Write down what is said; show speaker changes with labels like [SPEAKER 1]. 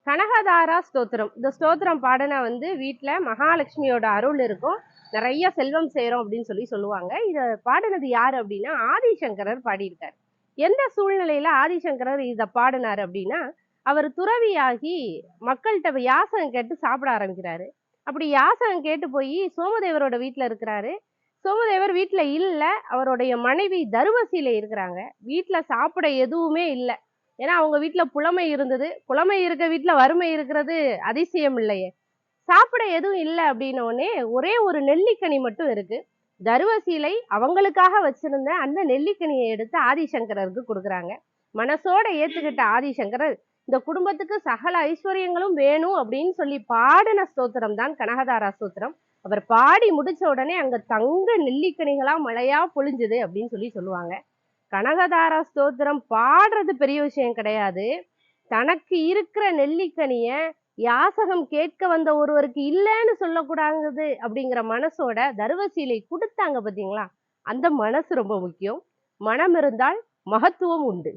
[SPEAKER 1] கனகதாரா ஸ்தோத்திரம். இந்த ஸ்தோத்திரம் பாடுனா வீட்ல மகாலட்சுமியோட அருள் இருக்கும். நிறைய செல்வம் சேரும் அப்படின்னு சொல்லுவாங்க. இத பாடுனது யாரு அப்படின்னா, ஆதிசங்கரர் பாடியிருக்காரு. எந்த சூழ்நிலையில ஆதிசங்கரர் இத பாடுனாரு அப்படின்னா, அவர் துறவியாகி மக்கள்கிட்ட யாசகம் கேட்டு சாப்பிட ஆரம்பிக்கிறாரு. அப்படி யாசகம் கேட்டு போய் சோமதேவரோட வீட்டுல இருக்கிறாரு. சோமதேவர் வீட்டுல இல்ல. அவருடைய மனைவி தருவசியில இருக்கிறாங்க. வீட்டுல சாப்பிட எதுவுமே இல்ல. ஏன்னா அவங்க வீட்டுல புலமை இருந்தது. புலமை இருக்க வீட்டுல வறுமை இருக்கிறது அதிசயம் இல்லையே. சாப்பிட எதுவும் இல்லை அப்படின்ன உடனே ஒரே ஒரு நெல்லிக்கனி மட்டும் இருக்கு. தருவசீலை அவங்களுக்காக வச்சிருந்த அந்த நெல்லிக்கனியை எடுத்து ஆதிசங்கரருக்கு கொடுக்குறாங்க. மனசோட ஏத்துக்கிட்ட ஆதிசங்கரர் இந்த குடும்பத்துக்கு சகல ஐஸ்வர்யங்களும் வேணும் அப்படின்னு சொல்லி பாடின ஸ்தோத்திரம் தான் கனகதாரா ஸ்தோத்திரம். அவர் பாடி முடிச்ச உடனே அங்க தங்க நெல்லிக்கனிகளா மழையா பொழிஞ்சுது அப்படின்னு சொல்லுவாங்க. கனகதாரா ஸ்தோத்திரம் பாடுறது பெரிய விஷயம் கிடையாது. தனக்கு இருக்கிற நெல்லிக்கனிய யாசகம் கேட்க வந்த ஒருவருக்கு இல்லைன்னு சொல்லக்கூடாது அப்படிங்கிற மனசோட தருவசீலை கொடுத்தாங்க பாத்தீங்களா, அந்த மனசு ரொம்ப முக்கியம். மனம் இருந்தால் மகத்துவம் உண்டு.